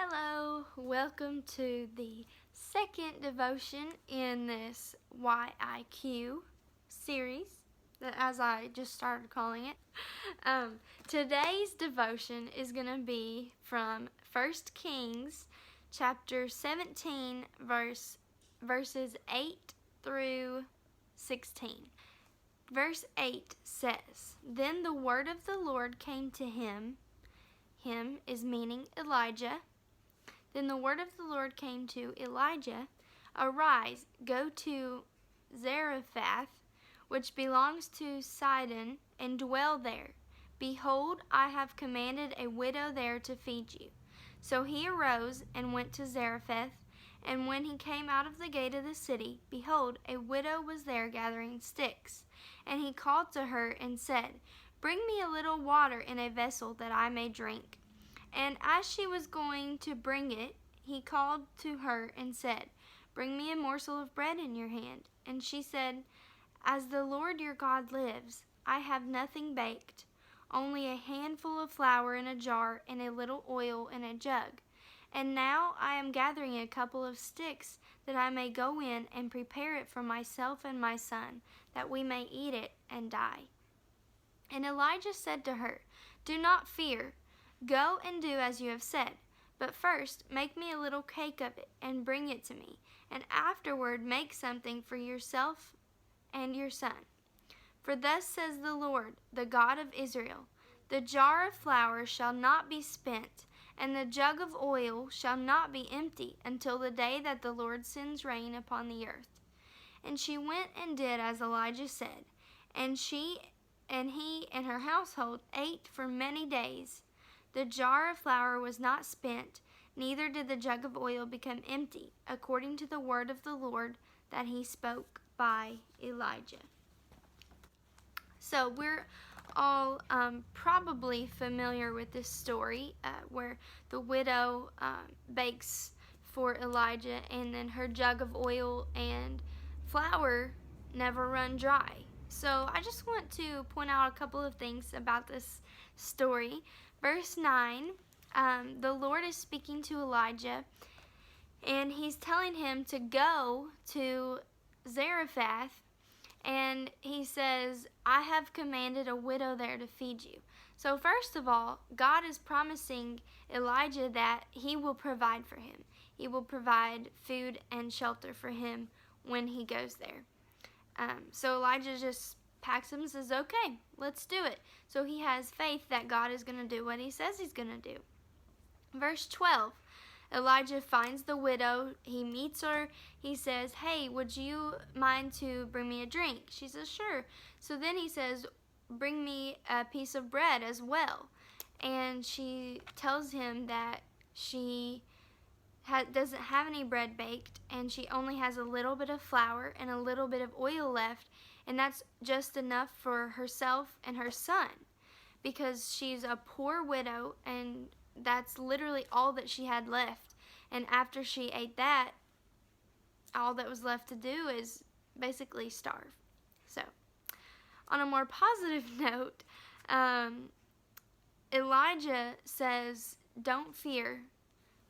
Hello, welcome to the second devotion in this YIQ series, as I just started calling it. Today's devotion is going to be from 1 Kings chapter 17, verses 8 through 16. Verse 8 says, "Then the word of the Lord came to him." Him is meaning Elijah. Then the word of the Lord came to Elijah, "Arise, go to Zarephath, which belongs to Sidon, and dwell there. Behold, I have commanded a widow there to feed you." So he arose and went to Zarephath, and when he came out of the gate of the city, behold, a widow was there gathering sticks. And he called to her and said, "Bring me a little water in a vessel that I may drink." And as she was going to bring it, he called to her and said, "Bring me a morsel of bread in your hand." And she said, "As the Lord your God lives, I have nothing baked, only a handful of flour in a jar and a little oil in a jug. And now I am gathering a couple of sticks that I may go in and prepare it for myself and my son, that we may eat it and die." And Elijah said to her, "Do not fear. Go and do as you have said. But first make me a little cake of it and bring it to me, and afterward make something for yourself and your son. For thus says the Lord, the God of Israel, the jar of flour shall not be spent, and the jug of oil shall not be empty until the day that the Lord sends rain upon the earth." And she went and did as Elijah said, and he and her household ate for many days. The jar of flour was not spent, neither did the jug of oil become empty, according to the word of the Lord that he spoke by Elijah. So we're all probably familiar with this story where the widow bakes for Elijah, and then her jug of oil and flour never run dry. So I just want to point out a couple of things about this story. Verse 9, the Lord is speaking to Elijah, and he's telling him to go to Zarephath, and he says, "I have commanded a widow there to feed you." So first of all, God is promising Elijah that he will provide for him. He will provide food and shelter for him when he goes there. So Elijah just packs him and says, "Okay, let's do it." So he has faith that God is going to do what he says he's going to do. Verse 12, Elijah finds the widow. He meets her. He says, "Hey, would you mind to bring me a drink?" She says, "Sure." So then he says, "Bring me a piece of bread as well." And she tells him that she doesn't have any bread baked, and she only has a little bit of flour and a little bit of oil left, and that's just enough for herself and her son, because she's a poor widow, and that's literally all that she had left. And after she ate that, all that was left to do is basically starve. So, on a more positive note, Elijah says, "Don't fear.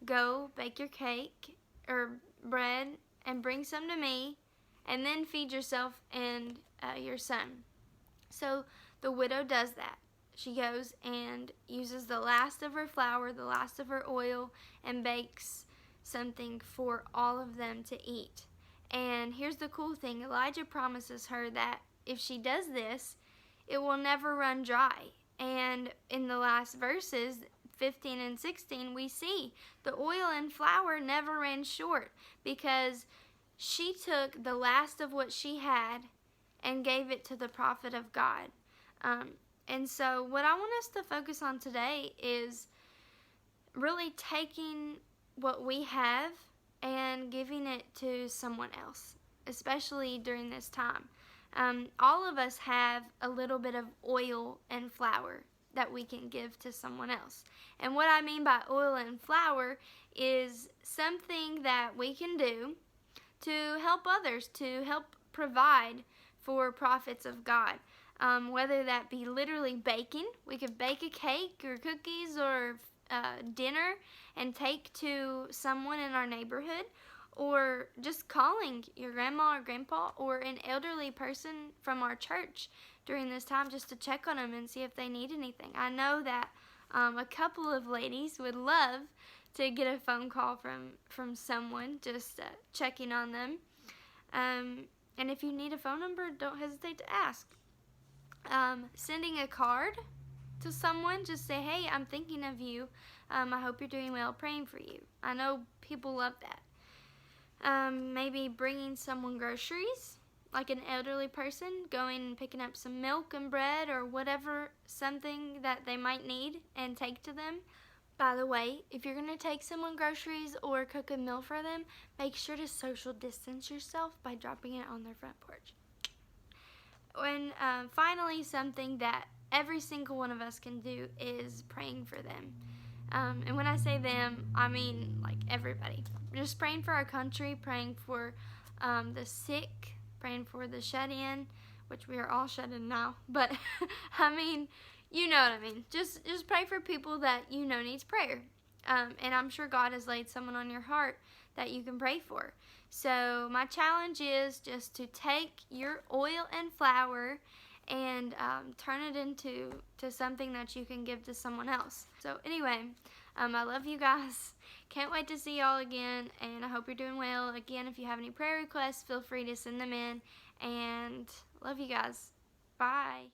Go bake your cake or bread and bring some to me, and then feed yourself and your son." So the widow does that. She goes and uses the last of her flour, the last of her oil, and bakes something for all of them to eat. And here's the cool thing. Elijah promises her that if she does this, it will never run dry. And in the last verses, 15 and 16, we see the oil and flour never ran short, because she took the last of what she had and gave it to the prophet of God. And so what I want us to focus on today is really taking what we have and giving it to someone else, especially during this time. All of us have a little bit of oil and flour that we can give to someone else. And what I mean by oil and flour is something that we can do to help others, to help provide for prophets of God. Whether that be literally baking. We could bake a cake or cookies or dinner and take to someone in our neighborhood, or just calling your grandma or grandpa or an elderly person from our church during this time just to check on them and see if they need anything. I know that a couple of ladies would love to get a phone call from someone just checking on them. And if you need a phone number, don't hesitate to ask. Sending a card to someone, just say, hey, I'm thinking of you. I hope you're doing well, praying for you. I know people love that. Maybe bringing someone groceries, like an elderly person, going and picking up some milk and bread or whatever, something that they might need, and take to them. By the way, if you're going to take someone groceries or cook a meal for them, make sure to social distance yourself by dropping it on their front porch. And finally, something that every single one of us can do is praying for them. And when I say them, I mean like everybody. Just praying for our country, praying for the sick, praying for the shut-in, which we are all shut in now. But I mean, you know what I mean. Just pray for people that you know needs prayer. And I'm sure God has laid someone on your heart that you can pray for. So my challenge is just to take your oil and flour and turn it into something that you can give to someone else. So anyway, I love you guys. Can't wait to see y'all again, and I hope you're doing well. Again, if you have any prayer requests, feel free to send them in, and love you guys. Bye.